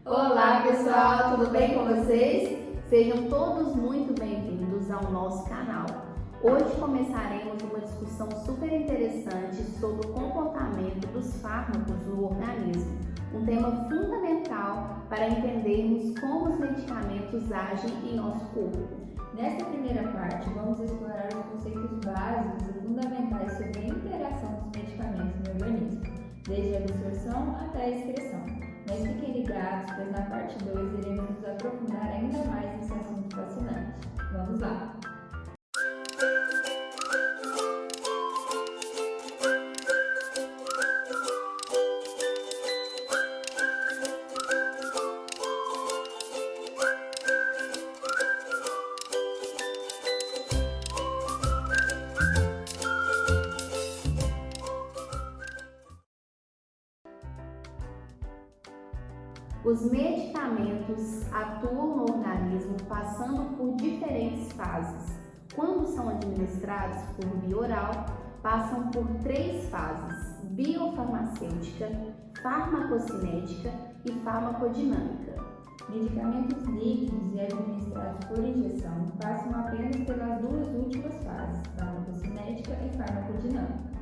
Olá pessoal, tudo bem com vocês? Sejam todos muito bem-vindos ao nosso canal. Hoje começaremos uma discussão super interessante sobre o comportamento dos fármacos no organismo, um tema fundamental para entendermos como os medicamentos agem em nosso corpo. Nesta primeira parte, vamos explorar os conceitos básicos e fundamentais sobre a interação dos medicamentos no organismo, desde a absorção até a excreção. Mas fiquem ligados, pois na parte 2 iremos nos aprofundar ainda mais nesse assunto fascinante. Vamos lá! Os medicamentos atuam no organismo passando por diferentes fases. Quando são administrados por via oral, passam por 3 fases: biofarmacêutica, farmacocinética e farmacodinâmica. Medicamentos líquidos e administrados por injeção passam apenas pelas 2 últimas fases, farmacocinética e farmacodinâmica.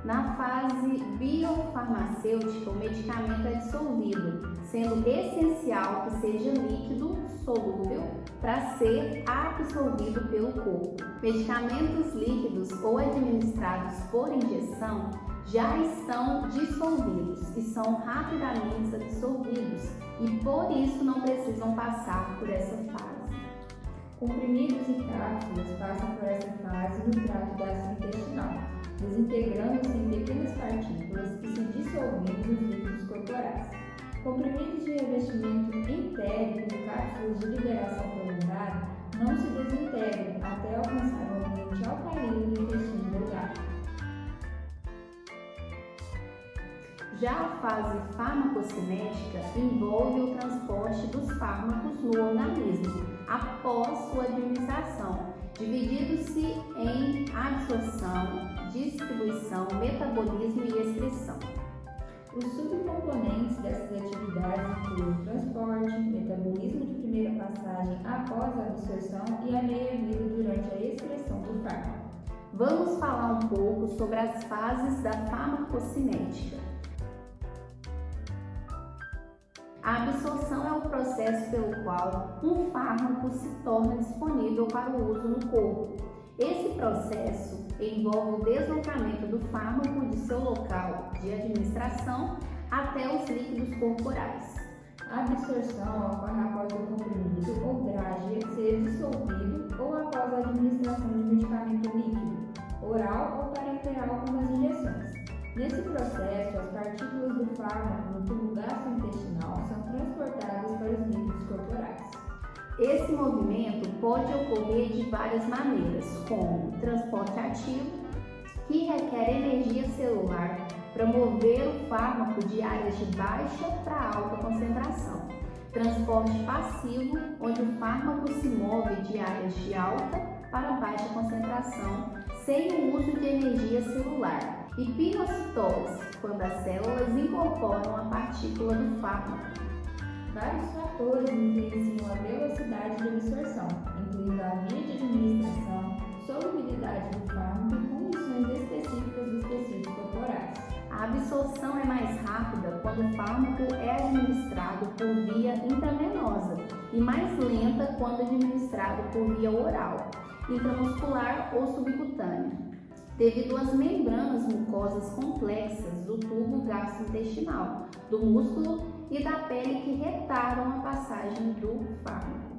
Na fase biofarmacêutica, o medicamento é dissolvido, sendo essencial que seja líquido solúvel para ser absorvido pelo corpo. Medicamentos líquidos ou administrados por injeção já estão dissolvidos e são rapidamente absorvidos e por isso não precisam passar por essa fase. Comprimidos e cápsulas passam por essa fase no trato gastrointestinal, desintegrando-se em pequenas partículas e se dissolvendo nos líquidos corporais. Comprimidos de revestimento entérico e cápsulas de liberação prolongada não se desintegram até alcançar o ambiente alcalino do intestino delgado. Já a fase farmacocinética envolve o transporte dos fármacos no organismo após sua administração, dividindo-se em absorção, distribuição, metabolismo e excreção. Os subcomponentes dessas atividades incluem o transporte, metabolismo de primeira passagem após a absorção e a meia-vida durante a excreção do fármaco. Vamos falar um pouco sobre as fases da farmacocinética. A absorção é o processo pelo qual um fármaco se torna disponível para o uso no corpo. Esse processo envolve o deslocamento do fármaco de seu local de administração até os líquidos corporais. A absorção ocorre após o comprimido ou drágia ser dissolvido ou após a administração de medicamento líquido, oral ou parenteral como as injeções. Nesse processo, as partículas do fármaco no tubo gastrointestinal são transportadas para os líquidos corporais. Esse movimento pode ocorrer de várias maneiras, como transporte ativo, que requer energia celular para mover o fármaco de áreas de baixa para alta concentração. Transporte passivo, onde o fármaco se move de áreas de alta para baixa concentração, sem o uso de energia celular. E pinocitose, quando as células incorporam a partícula do fármaco. Vários fatores influenciam a velocidade de absorção, incluindo a via de administração, solubilidade do fármaco e condições específicas dos tecidos corporais. A absorção é mais rápida quando o fármaco é administrado por via intravenosa e mais lenta quando administrado por via oral, intramuscular ou subcutânea, devido às membranas mucosas complexas do tubo gastrointestinal, do músculo e da pele que retardam a passagem do fármaco.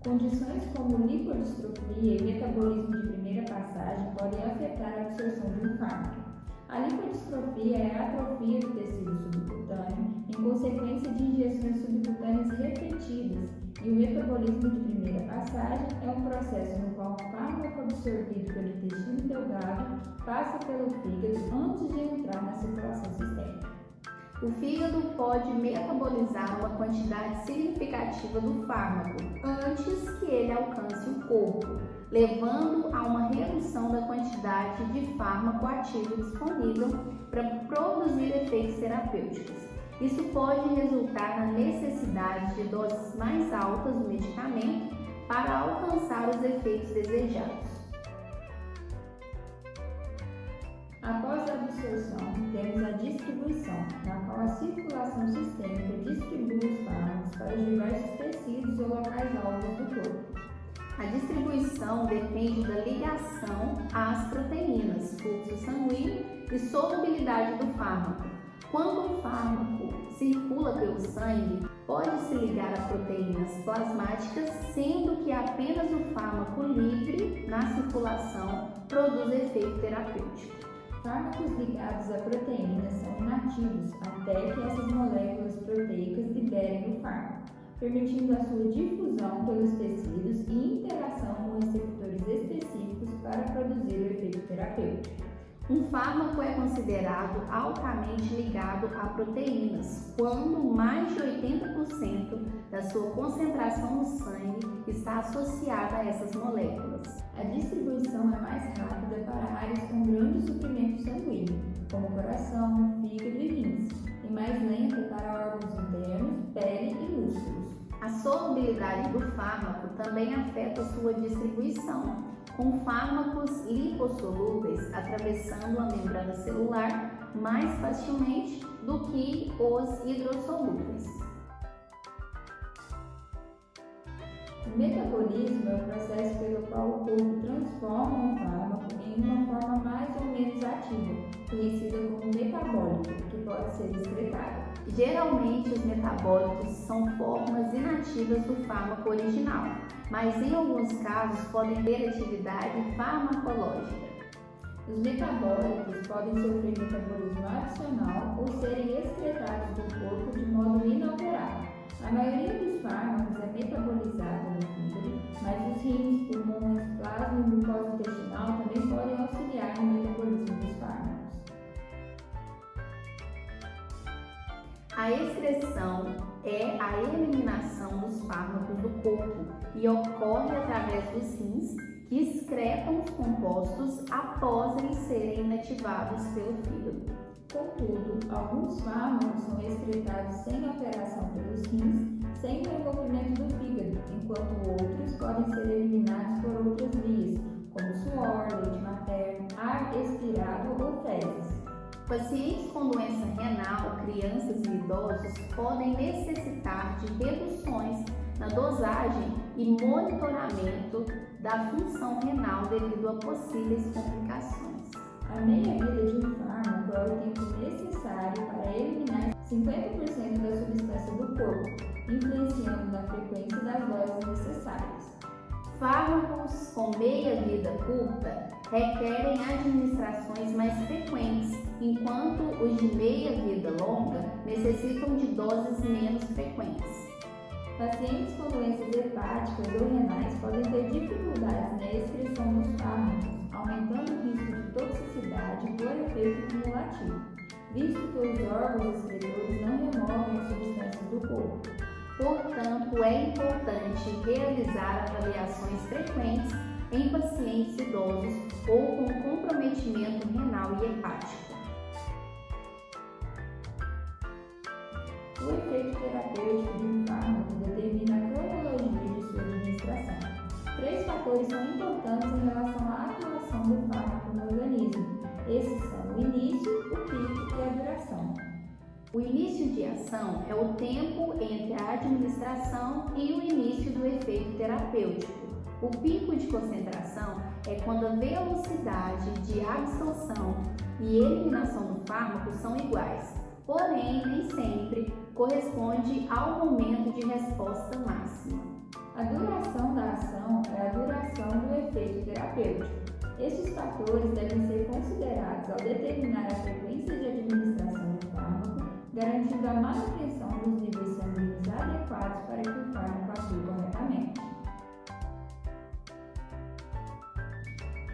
Condições como lipodistrofia e metabolismo de primeira passagem podem afetar a absorção de um fármaco. A lipodistrofia é a atrofia do tecido subcutâneo em consequência de injeções subcutâneas repetidas, e o metabolismo de primeira passagem é um processo no qual o fármaco absorvido pelo intestino delgado passa pelo fígado antes de entrar na circulação sistêmica. O fígado pode metabolizar uma quantidade significativa do fármaco antes que ele alcance o corpo, levando a uma redução da quantidade de fármaco ativo disponível para produzir efeitos terapêuticos. Isso pode resultar na necessidade de doses mais altas do medicamento para alcançar os efeitos desejados. Após a absorção, temos a distribuição, na qual a circulação sistêmica distribui os fármacos para os diversos tecidos ou locais-alvos do corpo. A distribuição depende da ligação às proteínas, fluxo sanguíneo e solubilidade do fármaco. Quando o fármaco circula pelo sangue, pode-se ligar a proteínas plasmáticas, sendo que apenas o fármaco livre na circulação produz efeito terapêutico. Fármacos ligados a proteínas são inativos até que essas moléculas proteicas liberem o fármaco, permitindo a sua difusão pelos tecidos e interação com receptores específicos para produzir o efeito terapêutico. Um fármaco é considerado altamente ligado a proteínas quando mais de 80% da sua concentração no sangue está associada a essas moléculas. A distribuição é mais rápida para áreas com grande suprimento sanguíneo, como coração, fígado e rins, e mais lenta para órgãos internos, pele e músculos. A solubilidade do fármaco também afeta sua distribuição, com fármacos lipossolúveis atravessando a membrana celular mais facilmente do que os hidrossolúveis. O metabolismo é o processo pelo qual o corpo transforma um fármaco em uma forma mais ou menos ativa, conhecida como metabólito, que pode ser excretada. Geralmente, os metabólitos são formas inativas do fármaco original, mas em alguns casos podem ter atividade farmacológica. Os metabólitos podem sofrer metabolismo adicional ou serem excretados do corpo de modo inalterado. A maioria dos fármacos é metabolizada no fígado, mas os rins, pulmões, plasma e mucosa intestinal também podem auxiliar no metabolismo dos fármacos. A excreção é a eliminação dos fármacos do corpo e ocorre através dos rins, que excretam os compostos após eles serem inativados pelo fígado. Contudo, alguns fármacos são excretados sem alteração pelos rins, sem o envolvimento do fígado, enquanto outros podem ser eliminados por outras vias, como suor, leite materno, ar expirado ou fezes. Pacientes com doença renal, crianças e idosos podem necessitar de reduções na dosagem e monitoramento da função renal devido a possíveis complicações. A meia-vida de um fármaco é o tempo necessário para eliminar 50% da substância do corpo, influenciando na frequência das doses necessárias. Fármacos com meia-vida curta requerem administrações mais frequentes, enquanto os de meia-vida longa necessitam de doses menos frequentes. Pacientes com doenças hepáticas ou renais podem ter dificuldades na excreção dos fármacos, aumentando o risco de toxicidade por efeito cumulativo, visto que os órgãos excretores não removem as substâncias do corpo. Portanto, é importante realizar avaliações frequentes em pacientes idosos ou com comprometimento renal e hepático. O efeito terapêutico de um fármaco determina a cronologia de sua administração. 3 fatores são importantes em relação à atuação do fármaco no organismo. Esses são o início, o pico e a duração. O início de ação é o tempo entre a administração e o início do efeito terapêutico. O pico de concentração é quando a velocidade de absorção e eliminação do fármaco são iguais, porém nem sempre corresponde ao momento de resposta máxima. A duração da ação é a duração do efeito terapêutico. Estes fatores devem ser considerados ao determinar a frequência de administração do fármaco, garantindo a manutenção dos níveis sanguíneos adequados para que o fármaco atue corretamente.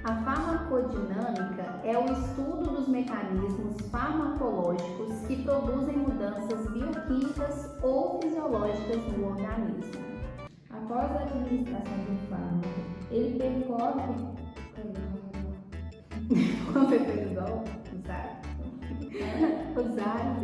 A farmacodinâmica é o estudo dos mecanismos farmacológicos que produzem mudanças bioquímicas ou fisiológicas no organismo. Após a administração do fármaco, ele percorre... Você fez igual? Usar.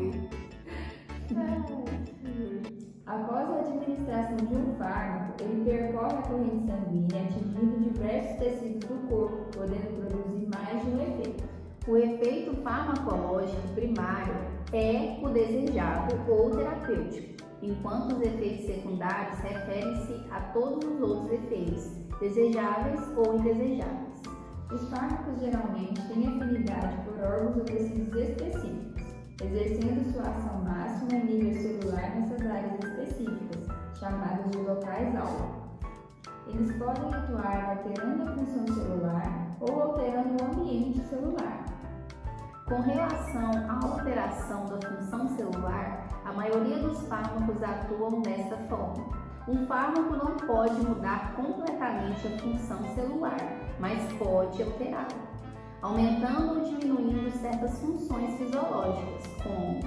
Após a administração de um fármaco, ele percorre a corrente sanguínea, atingindo diversos tecidos do corpo, podendo produzir mais de um efeito. O efeito farmacológico primário é o desejado ou terapêutico, enquanto os efeitos secundários referem-se a todos os outros efeitos, desejáveis ou indesejáveis. Os fármacos geralmente têm afinidade por órgãos ou tecidos específicos, exercendo sua ação máxima em nível celular nessas áreas específicas, chamadas de locais-alvo. Eles podem atuar alterando a função celular ou alterando o ambiente celular. Com relação à alteração da função celular, a maioria dos fármacos atuam desta forma. Um fármaco não pode mudar completamente a função celular, mas pode alterá-la, aumentando ou diminuindo certas funções fisiológicas, como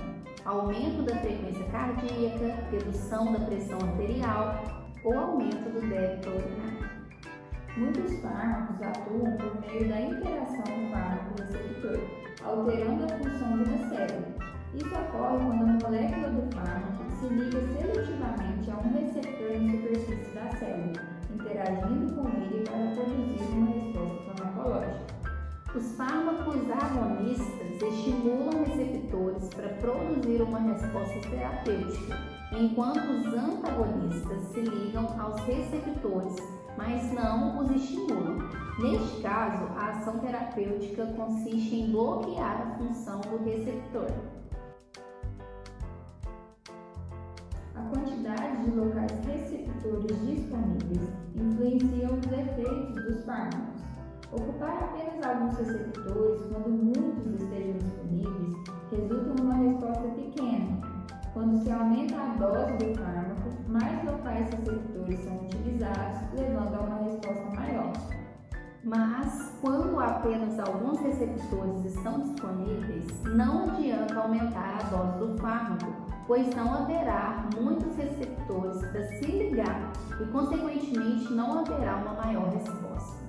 aumento da frequência cardíaca, redução da pressão arterial ou aumento do débito urinário. Muitos fármacos atuam por meio da interação do fármaco-receptor, alterando a função de uma célula. Isso ocorre quando a molécula do fármaco se liga seletivamente a um receptor na superfície da célula, interagindo com ele para produzir uma resposta farmacológica. Os fármacos agonistas estimulam receptores para produzir uma resposta terapêutica, enquanto os antagonistas se ligam aos receptores, mas não os estimulam. Neste caso, a ação terapêutica consiste em bloquear a função do receptor. A quantidade de locais receptores disponíveis influenciam os efeitos dos fármacos. Ocupar apenas alguns receptores, quando muitos estejam disponíveis, resulta numa resposta pequena. Quando se aumenta a dose do fármaco, mais locais receptores são utilizados, levando a uma resposta maior. Mas, quando apenas alguns receptores estão disponíveis, não adianta aumentar a dose do fármaco, pois não haverá muitos receptores para se ligar e, consequentemente, não haverá uma maior resposta.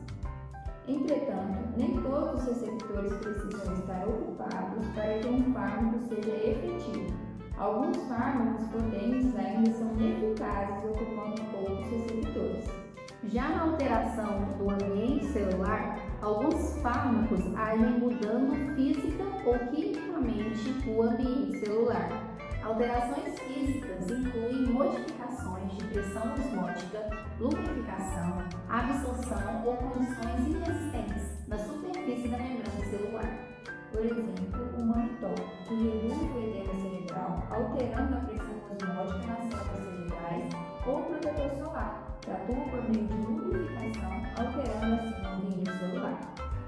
Entretanto, nem todos os receptores precisam estar ocupados para que um fármaco seja efetivo. Alguns fármacos potentes ainda são eficazes ocupando poucos receptores. Já na alteração do ambiente celular, alguns fármacos agem mudando física ou quimicamente o ambiente celular. Alterações físicas incluem modificações de pressão osmótica, lubrificação, absorção ou condições inexistentes na superfície da membrana celular. Por exemplo, o mannitol, que reduz o edema cerebral, alterando a pressão osmótica nas células cerebrais, ou o protetor solar, que atua por meio de lubrificação, alterando assim o ambiente celular.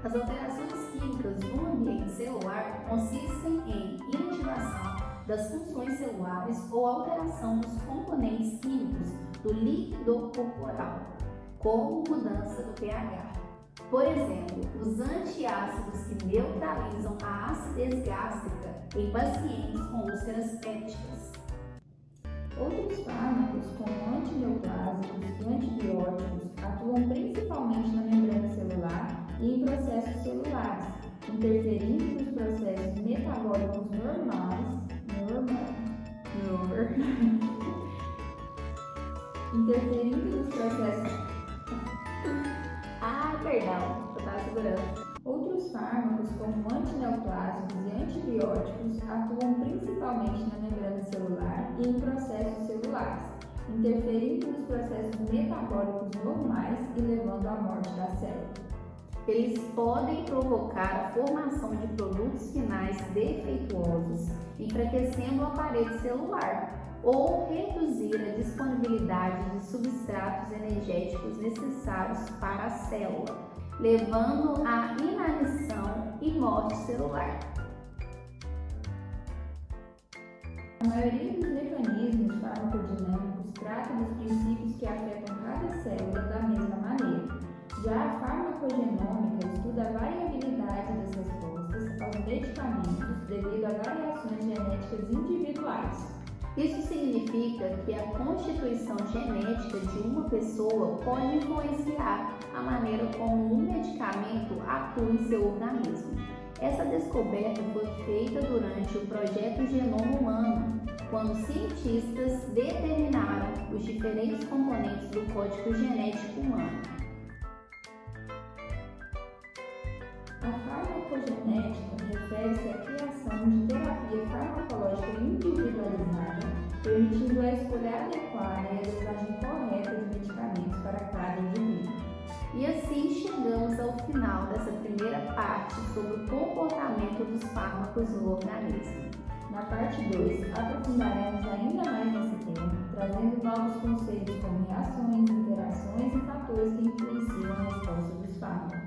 As alterações químicas no ambiente celular consistem em inativação das funções celulares ou alteração dos componentes químicos do líquido corporal, como mudança do pH. Por exemplo, os antiácidos que neutralizam a acidez gástrica em pacientes com úlceras pépticas. Outros fármacos, como antineoplásicos e antibióticos, atuam principalmente na membrana celular e em processos celulares, interferindo nos processos metabólicos normais, interferindo nos processos. Perdão, eu estava segurando. Outros fármacos, como antineoplásicos e antibióticos, atuam principalmente na membrana celular e em processos celulares, interferindo nos processos metabólicos normais e levando à morte da célula. Eles podem provocar a formação de produtos finais defeituosos, enfraquecendo o aparelho celular, ou reduzir a disponibilidade de substratos energéticos necessários para a célula, levando à inanição e morte celular. A maioria dos mecanismos farmacodinâmicos trata dos princípios que afetam cada célula da mesma maneira. Já a farmacogenômica estuda a variabilidade das respostas aos medicamentos devido a variações genéticas individuais. Isso significa que a constituição genética de uma pessoa pode influenciar a maneira como um medicamento atua em seu organismo. Essa descoberta foi feita durante o projeto Genoma Humano, quando cientistas determinaram os diferentes componentes do código genético humano. A farmacogenética refere-se à criação de terapia farmacológica individualizada, permitindo a escolha adequada e a dosagem correta de medicamentos para cada indivíduo. E assim chegamos ao final dessa primeira parte sobre o comportamento dos fármacos no organismo. Na parte 2, aprofundaremos ainda mais nesse tema, trazendo novos conceitos como reações, interações e fatores que influenciam a resposta dos fármacos.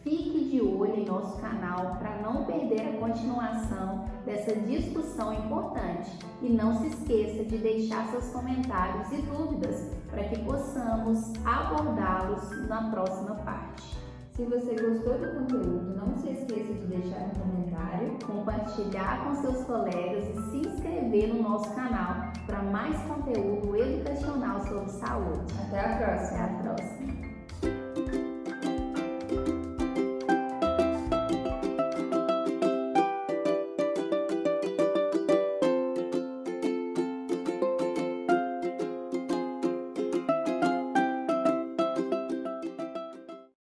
Fique de olho em nosso canal para não perder a continuação dessa discussão importante e não se esqueça de deixar seus comentários e dúvidas para que possamos abordá-los na próxima parte. Se você gostou do conteúdo, não se esqueça de deixar um comentário, compartilhar com seus colegas e se inscrever no nosso canal para mais conteúdo educacional sobre saúde. Até a próxima! Até a próxima!